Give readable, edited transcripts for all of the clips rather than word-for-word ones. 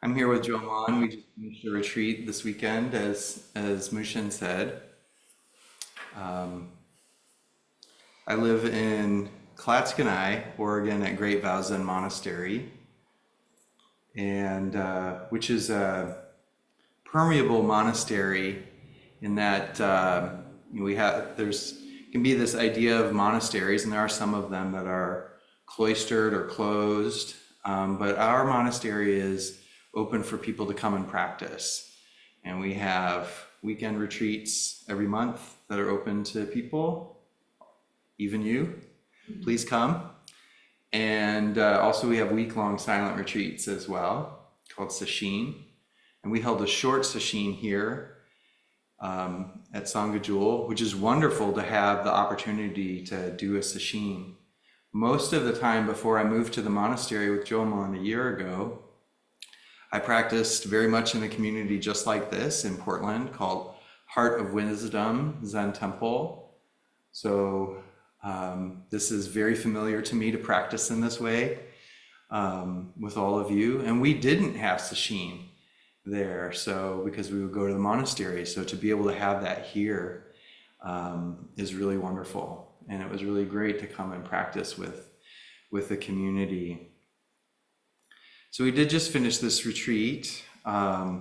I'm here with Joman. We just finished a retreat this weekend, as Mushin said. Um, I live in Clatskanie, Oregon, at Great Vow Zen Monastery, and which is a permeable monastery in that we have there's can be this idea of monasteries, and there are some of them that are cloistered or closed, but our monastery is open for people to come and practice, and we have weekend retreats every month that are open to people, even you. Please come. And also we have week-long silent retreats as well, called sesshin. And we held a short sesshin here at Sangajul, which is wonderful to have the opportunity to do a sesshin. Most of the time before I moved to the monastery with Jomon a year ago, I practiced very much in a community just like this in Portland called Heart of Wisdom Zen Temple. So this is very familiar to me to practice in this way with all of you. And we didn't have sesshin there, so because we would go to the monastery. So to be able to have that here is really wonderful. And it was really great to come and practice with the community. So we did just finish this retreat. The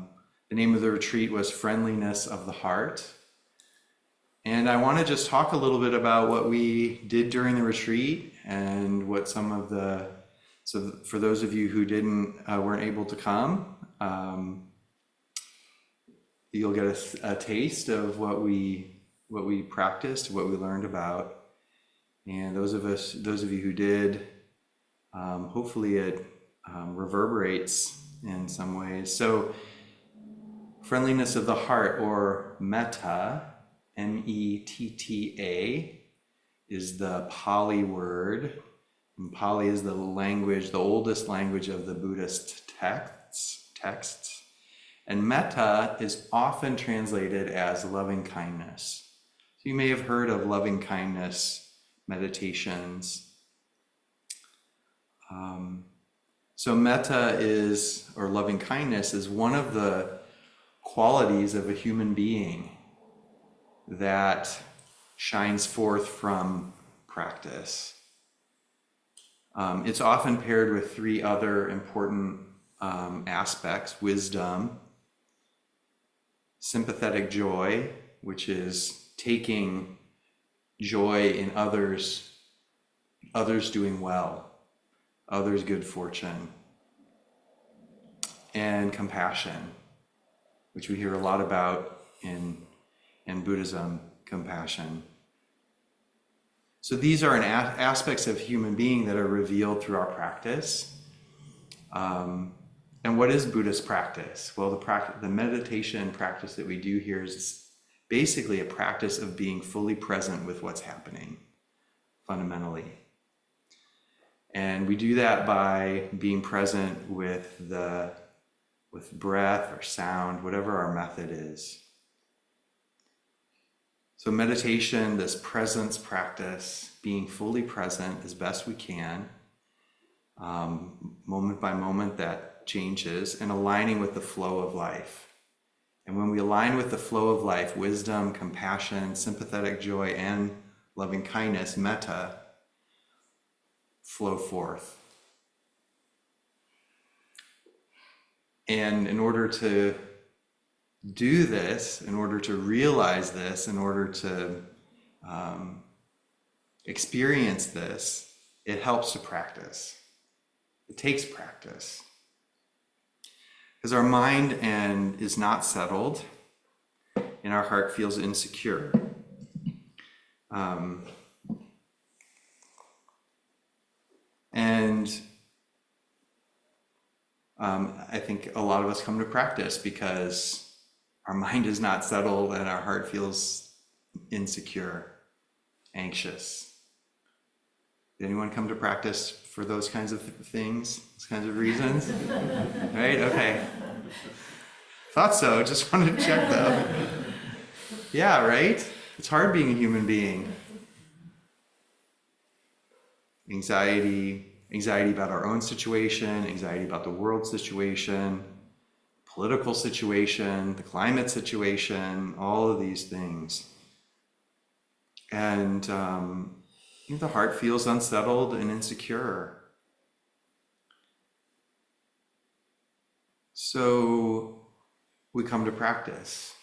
name of the retreat was Friendliness of the Heart. And I want to just talk a little bit about what we did during the retreat and what some of the, so for those of you who weren't able to come, you'll get a taste of what we practiced, what we learned about. And those of you who did, hopefully it reverberates in some ways. So friendliness of the heart, or metta, Metta, is the Pali word. And Pali is the language, the oldest language of the Buddhist texts. And metta is often translated as loving kindness. So you may have heard of loving kindness meditations. So metta is, or loving kindness, is one of the qualities of a human being that shines forth from practice. It's often paired with three other important aspects: wisdom, sympathetic joy, which is taking joy in others doing well, others' good fortune, and compassion, which we hear a lot about in Buddhism, compassion. So these are aspects of human being that are revealed through our practice. And what is Buddhist practice? Well, the meditation practice that we do here is basically a practice of being fully present with what's happening, fundamentally. And we do that by being present with breath or sound, whatever our method is. So meditation, this presence practice, being fully present as best we can, moment by moment that changes, and aligning with the flow of life. And when we align with the flow of life, wisdom, compassion, sympathetic joy, and loving kindness, metta, flow forth. And in order to do this, in order to realize this, in order to experience this, it helps to practice. It takes practice. Because our mind is not settled, and our heart feels insecure. I think a lot of us come to practice because our mind is not settled and our heart feels insecure, anxious. Did anyone come to practice for those kinds of things, those kinds of reasons? Right? Okay. Thought so. Just wanted to check though. Yeah, right? It's hard being a human being. Anxiety about our own situation, anxiety about the world situation, political situation, the climate situation, all of these things. And the heart feels unsettled and insecure. So we come to practice.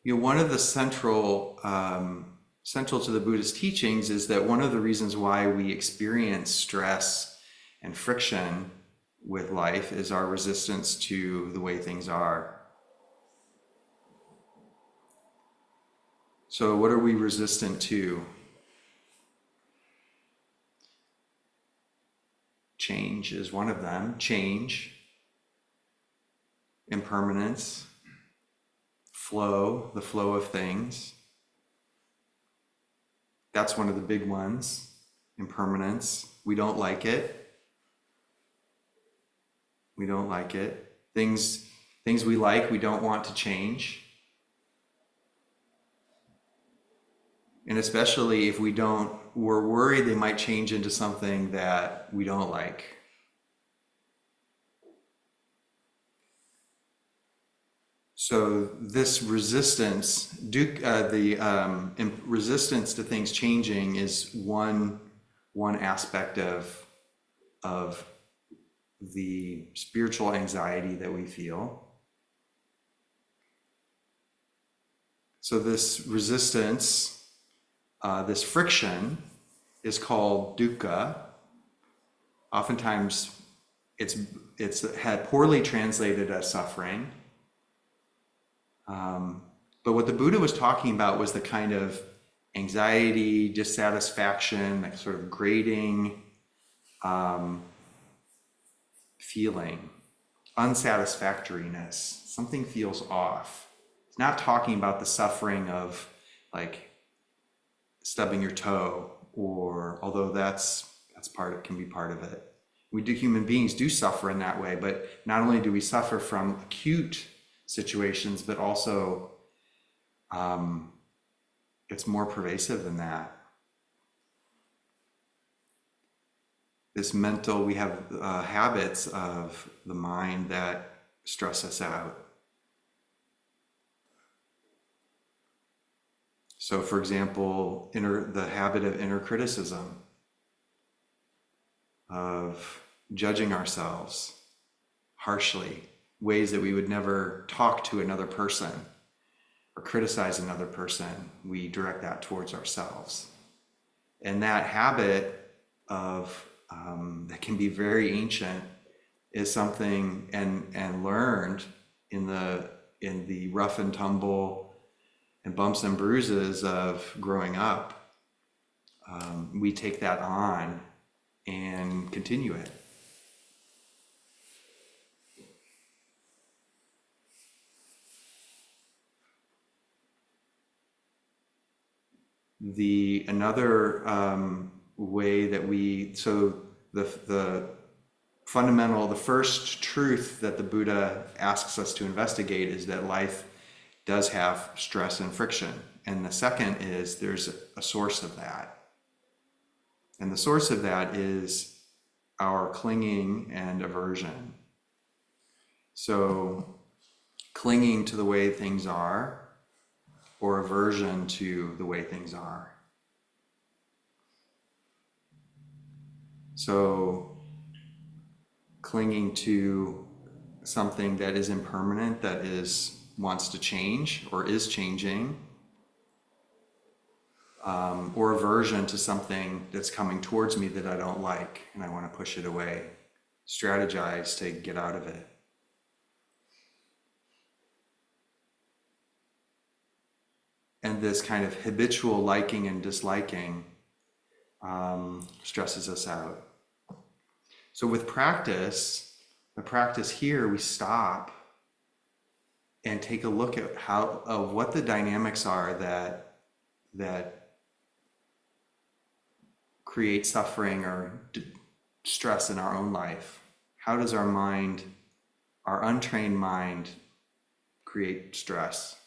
One of the central to the Buddhist teachings is that one of the reasons why we experience stress and friction with life is our resistance to the way things are. So what are we resistant to? Change is one of them. Change, impermanence, flow, the flow of things. That's one of the big ones. Impermanence. We don't like it. We don't like it. Things we like, we don't want to change. And especially if we're worried they might change into something that we don't like. So this resistance, resistance to things changing is one aspect of the spiritual anxiety that we feel. So this resistance, this friction, is called dukkha. Oftentimes, it's had poorly translated as suffering. But what the Buddha was talking about was the kind of anxiety, dissatisfaction, that sort of grating feeling, unsatisfactoriness. Something feels off. It's not talking about the suffering of like stubbing your toe, or although that's can be part of it. Human beings do suffer in that way, but not only do we suffer from acute situations, but also it's more pervasive than that. We have habits of the mind that stress us out. So for example, the habit of inner criticism, of judging ourselves harshly, ways that we would never talk to another person or criticize another person. We direct that towards ourselves. And that habit of that can be very ancient is something and learned in the rough and tumble and bumps and bruises of growing up. We take that on and continue it. Another way that the fundamental, the first truth that the Buddha asks us to investigate is that life does have stress and friction. And the second is there's a source of that. And the source of that is our clinging and aversion. So clinging to the way things are, or aversion to the way things are. So clinging to something that is impermanent, that wants to change or is changing, or aversion to something that's coming towards me that I don't like and I want to push it away. Strategize to get out of it. And this kind of habitual liking and disliking stresses us out. So with practice, the practice here, we stop and take a look at what the dynamics are that create suffering or stress in our own life. How does our mind, our untrained mind, create stress?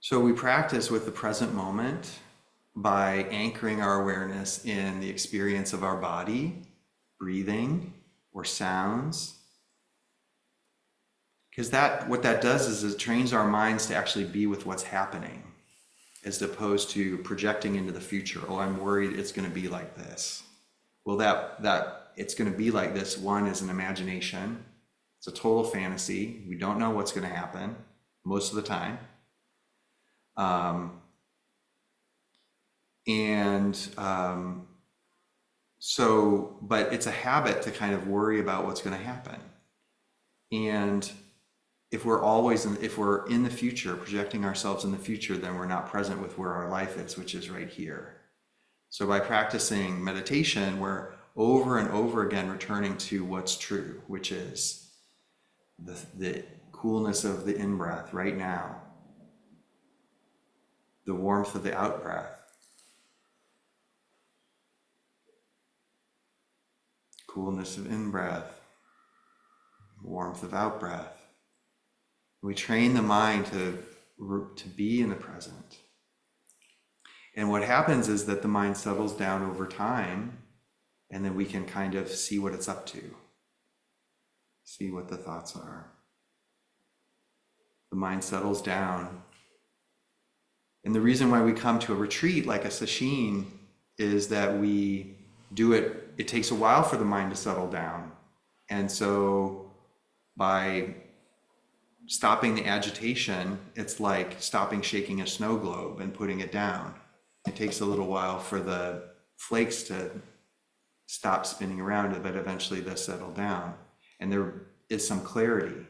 So we practice with the present moment, by anchoring our awareness in the experience of our body, breathing, or sounds. Because what that does is it trains our minds to actually be with what's happening, as opposed to projecting into the future. Oh, I'm worried it's going to be like this. Well, that it's going to be like this, one, is an imagination. It's a total fantasy. We don't know what's going to happen most of the time. But it's a habit to kind of worry about what's going to happen. And if we're in the future, projecting ourselves in the future, then we're not present with where our life is, which is right here. So by practicing meditation, we're over and over again returning to what's true, which is the coolness of the in-breath right now, the warmth of the out-breath, coolness of in-breath, warmth of out-breath. We train the mind to be in the present. And what happens is that the mind settles down over time, and then we can kind of see what it's up to, see what the thoughts are. The mind settles down. And the reason why we come to a retreat like a sesshin is that we do it, it takes a while for the mind to settle down. And so by stopping the agitation, it's like stopping shaking a snow globe and putting it down. It takes a little while for the flakes to stop spinning around, but eventually they'll settle down. And there is some clarity.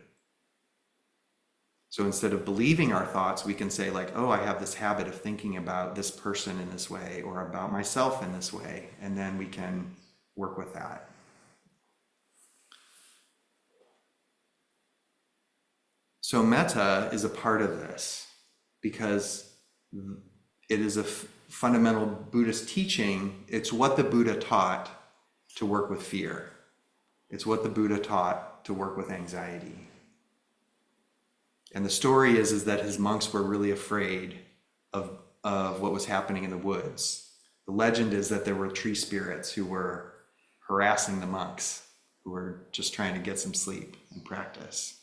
So instead of believing our thoughts, we can say like, oh, I have this habit of thinking about this person in this way or about myself in this way. And then we can work with that. So metta is a part of this because it is a fundamental Buddhist teaching. It's what the Buddha taught to work with fear. It's what the Buddha taught to work with anxiety. And the story is that his monks were really afraid of what was happening in the woods. The legend is that there were tree spirits who were harassing the monks, who were just trying to get some sleep and practice.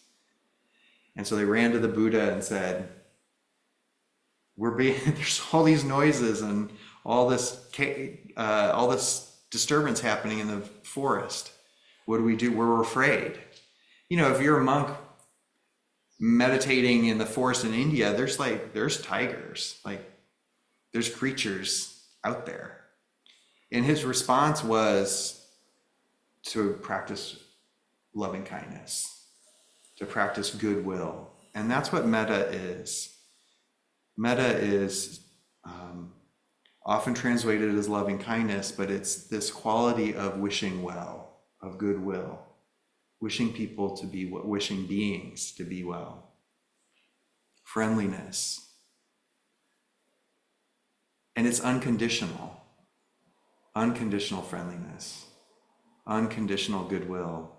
And so they ran to the Buddha and said, there's all these noises and all this disturbance happening in the forest. What do we do? We're afraid. You know, if you're a monk meditating in the forest in India, there's tigers, there's creatures out there. And his response was to practice loving kindness, to practice goodwill. And that's what metta is. Metta is often translated as loving kindness, but it's this quality of wishing well, of goodwill, wishing people to be, wishing beings to be well. Friendliness. And it's unconditional. Unconditional friendliness. Unconditional goodwill.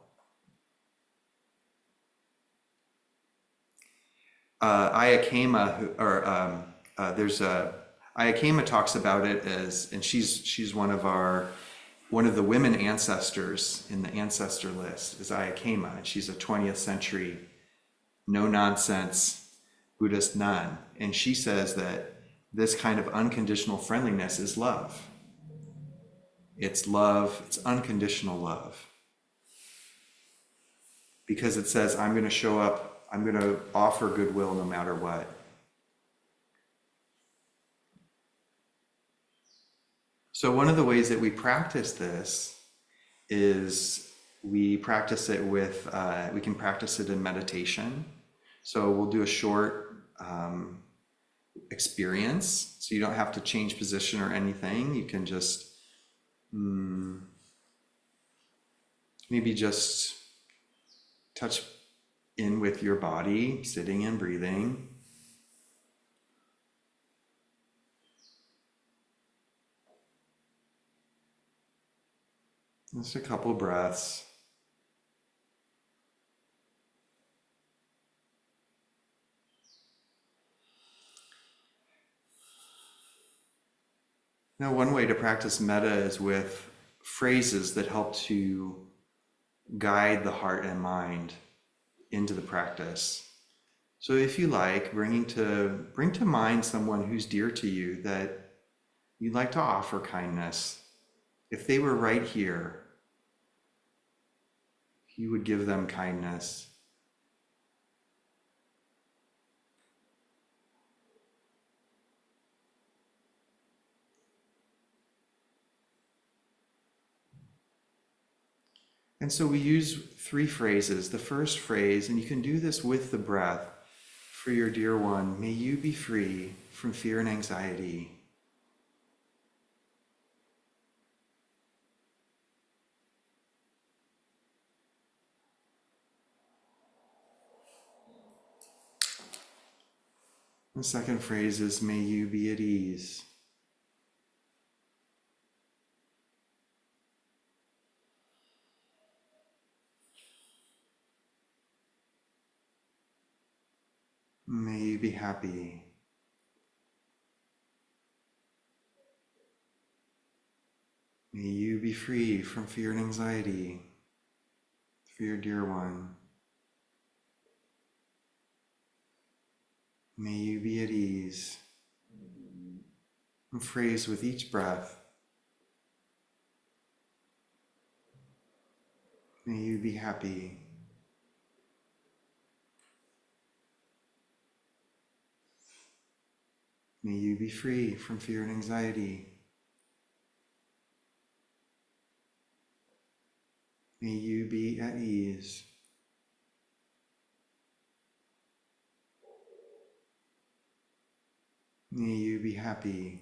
Ayakema talks about it as, and she's one of the women ancestors in the ancestor list is Ayakema, and she's a 20th century no-nonsense Buddhist nun, and she says that this kind of unconditional friendliness is love. It's love, it's unconditional love. Because it says, I'm going to show up, I'm going to offer goodwill no matter what. So one of the ways that we practice this is we practice it with, we can practice it in meditation. So we'll do a short experience. So you don't have to change position or anything. You can just maybe just touch in with your body, sitting and breathing. Just a couple breaths. Now, one way to practice metta is with phrases that help to guide the heart and mind into the practice. So if you like, bring to mind someone who's dear to you that you'd like to offer kindness. If they were right here, you would give them kindness. And so we use 3 phrases. The first phrase, and you can do this with the breath, for your dear one, may you be free from fear and anxiety. The second phrase is, may you be at ease. May you be happy. May you be free from fear and anxiety for your dear one. May you be at ease. And phrase with each breath. May you be happy. May you be free from fear and anxiety. May you be at ease. May you be happy.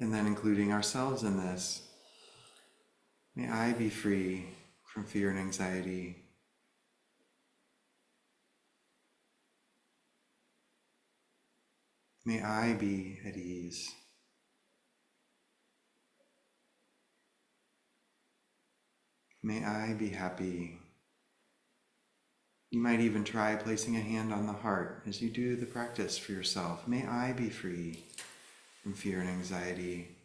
And then including ourselves in this. May I be free from fear and anxiety. May I be at ease. May I be happy. You might even try placing a hand on the heart as you do the practice for yourself. May I be free from fear and anxiety.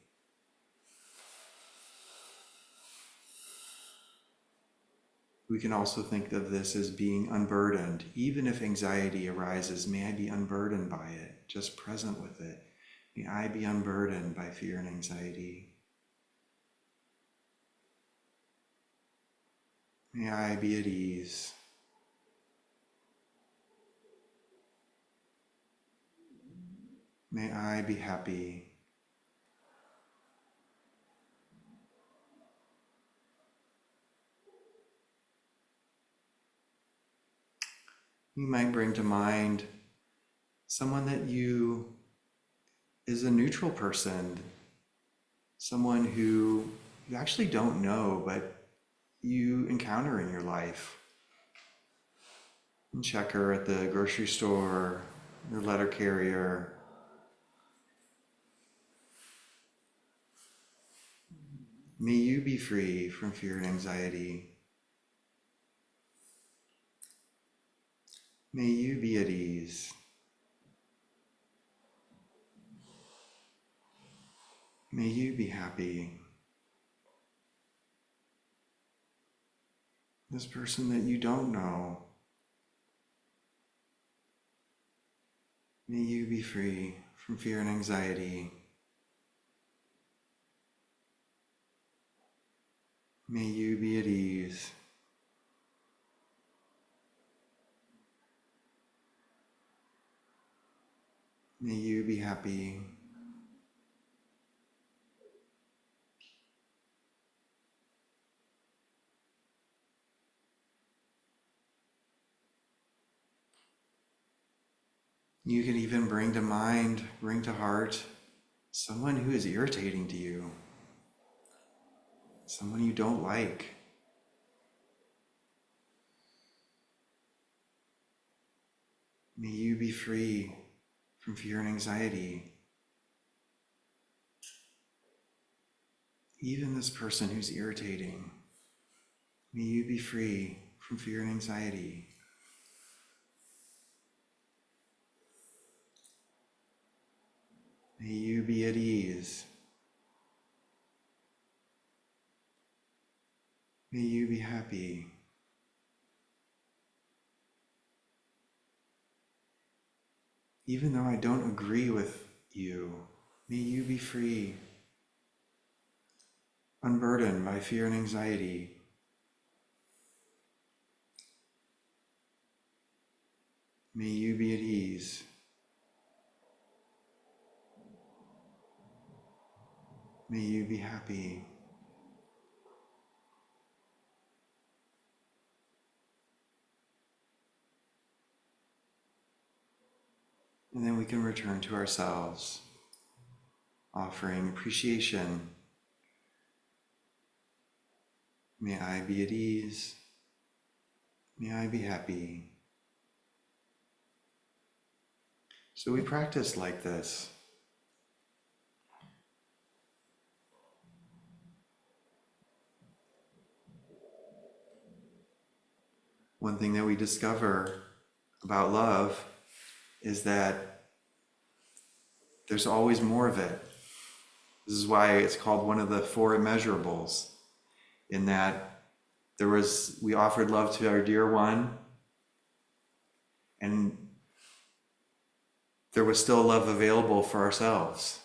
We can also think of this as being unburdened. Even if anxiety arises, may I be unburdened by it, just present with it. May I be unburdened by fear and anxiety. May I be at ease. May I be happy. You might bring to mind someone that you is a neutral person, someone who you actually don't know, but you encounter in your life. And check her at the grocery store, your letter carrier. May you be free from fear and anxiety. May you be at ease. May you be happy. This person that you don't know, may you be free from fear and anxiety. May you be at ease. May you be happy. You can even bring to mind, bring to heart, someone who is irritating to you, someone you don't like. May you be free from fear and anxiety. Even this person who's irritating, may you be free from fear and anxiety. May you be at ease. May you be happy. Even though I don't agree with you, may you be free, unburdened by fear and anxiety. May you be at ease. May you be happy. And then we can return to ourselves, offering appreciation. May I be at ease. May I be happy. So we practice like this. One thing that we discover about love is that there's always more of it. This is why it's called one of the four immeasurables, in that we offered love to our dear one, and there was still love available for ourselves,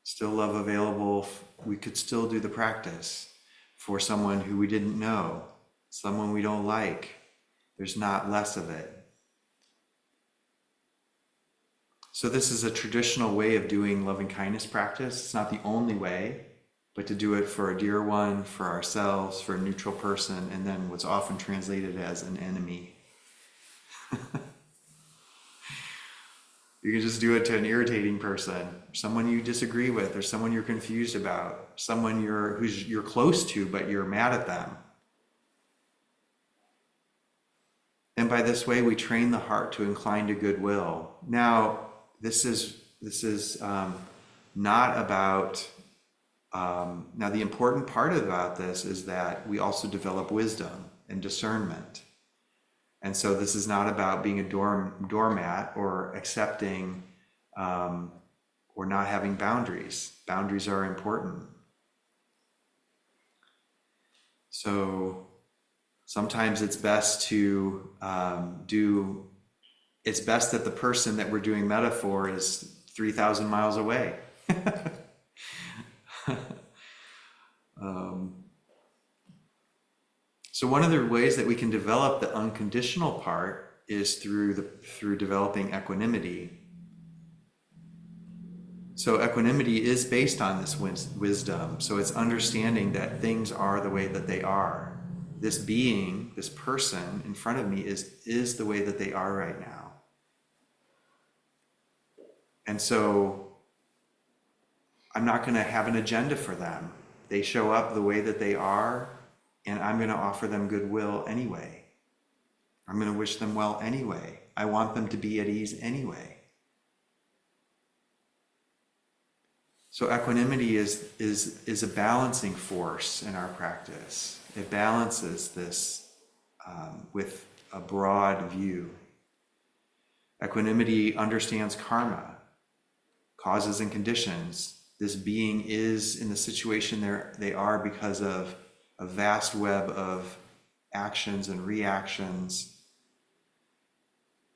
still love available. We could still do the practice for someone who we didn't know, someone we don't like. There's not less of it. So this is a traditional way of doing loving kindness practice. It's not the only way, but to do it for a dear one, for ourselves, for a neutral person, and then what's often translated as an enemy. You can just do it to an irritating person, someone you disagree with, or someone you're confused about, someone you're close to, but you're mad at them. And by this way, we train the heart to incline to goodwill. Now, this is not about. Now, the important part about this is that we also develop wisdom and discernment. And so this is not about being a doormat or accepting or not having boundaries. Boundaries are important. So sometimes it's best it's best that the person that we're doing metta for is 3,000 miles away. So one of the ways that we can develop the unconditional part is through developing equanimity. So equanimity is based on this wisdom. So it's understanding that things are the way that they are. This being, this person in front of me is the way that they are right now. And so I'm not going to have an agenda for them. They show up the way that they are, and I'm going to offer them goodwill anyway. I'm going to wish them well anyway. I want them to be at ease anyway. So equanimity is a balancing force in our practice. It balances this with a broad view. Equanimity understands karma, causes and conditions. This being is in the situation they are because of a vast web of actions and reactions.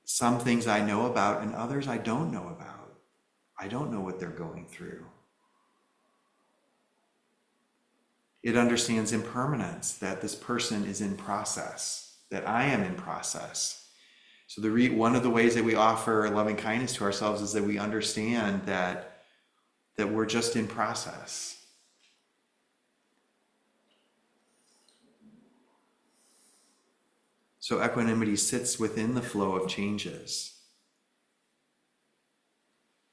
Some things I know about and others I don't know about. I don't know what they're going through. It understands impermanence, that this person is in process, that I am in process. So one of the ways that we offer loving kindness to ourselves is that we understand that we're just in process. So equanimity sits within the flow of changes.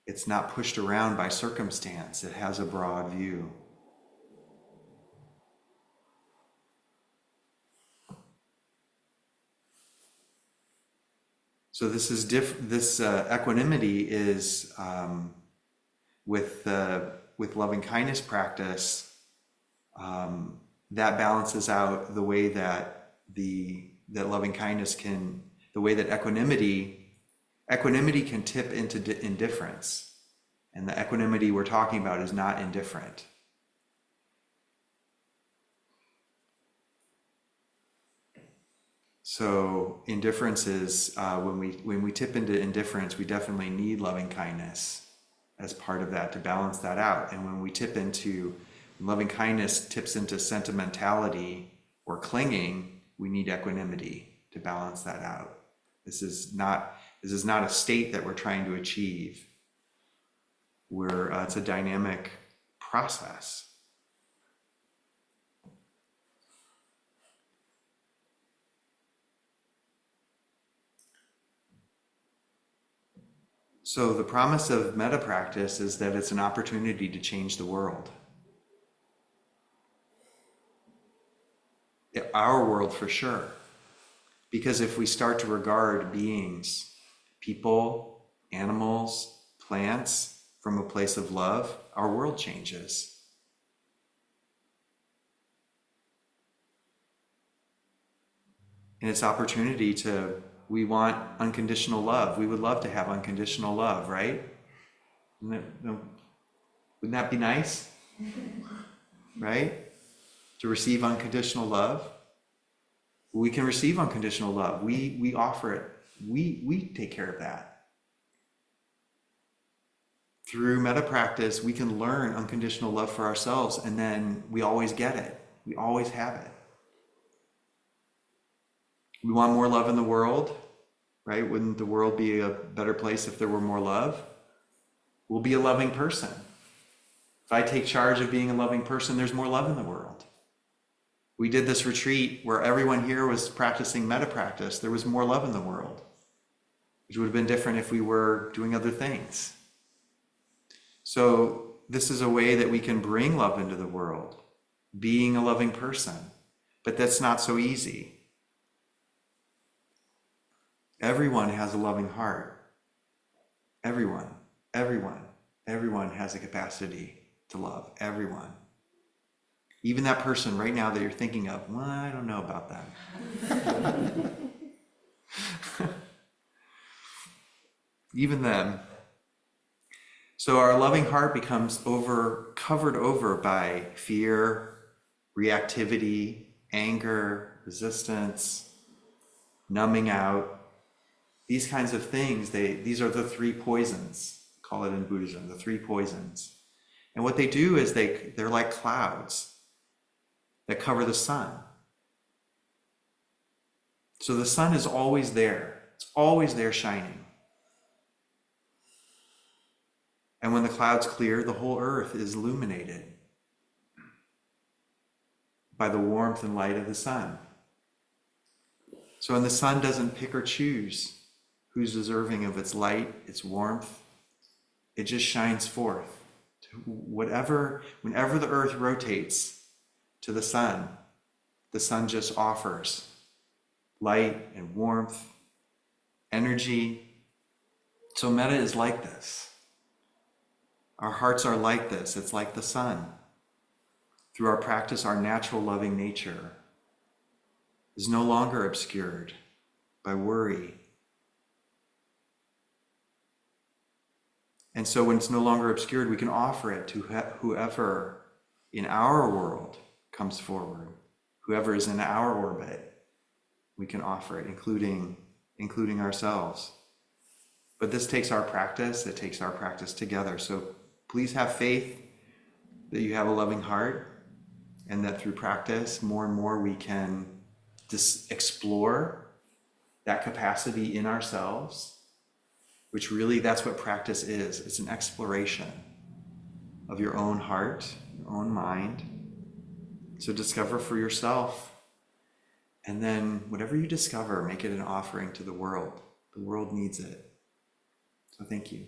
It's not pushed around by circumstance. It has a broad view. So this is equanimity is with loving kindness practice, that balances out the way that loving kindness the way that equanimity can tip into indifference. And the equanimity we're talking about is not indifferent. So indifference is, when we tip into indifference, we definitely need loving kindness as part of that to balance that out. And when we tip into loving kindness tips into sentimentality or clinging, we need equanimity to balance that out. This is not a state that we're trying to achieve. It's a dynamic process. So the promise of metta practice is that it's an opportunity to change the world. Our world for sure. Because if we start to regard beings, people, animals, plants, from a place of love, our world changes. And it's opportunity we want unconditional love. We would love to have unconditional love, right? Wouldn't that be nice? Right? To receive unconditional love. We can receive unconditional love. We offer it. We take care of that. Through metta practice, we can learn unconditional love for ourselves, and then we always get it. We always have it. We want more love in the world, right? Wouldn't the world be a better place if there were more love? We'll be a loving person. If I take charge of being a loving person, there's more love in the world. We did this retreat where everyone here was practicing metta practice. There was more love in the world, which would have been different if we were doing other things. So this is a way that we can bring love into the world, being a loving person. But that's not so easy. Everyone has a loving heart. Everyone has a capacity to love. Everyone. Even that person right now that you're thinking of, well, I don't know about that. Even them. So our loving heart becomes covered over by fear, reactivity, anger, resistance, numbing out. These kinds of things, these are the three poisons, call it in Buddhism, the three poisons. And what they do is they're like clouds that cover the sun. So the sun is always there. It's always there shining. And when the clouds clear, the whole earth is illuminated by the warmth and light of the sun. So when the sun doesn't pick or choose who's deserving of its light, its warmth, it just shines forth. Whenever the earth rotates to the sun just offers light and warmth, energy. So metta is like this. Our hearts are like this. It's like the sun. Through our practice, our natural loving nature is no longer obscured by worry. And so when it's no longer obscured, we can offer it to whoever in our world comes forward, whoever is in our orbit, we can offer it, including ourselves. But this takes our practice, it takes our practice together. So please have faith that you have a loving heart, and that through practice, more and more we can explore that capacity in ourselves, which really, that's what practice is. It's an exploration of your own heart, your own mind. So discover for yourself, and then whatever you discover, make it an offering to the world. The world needs it. So thank you.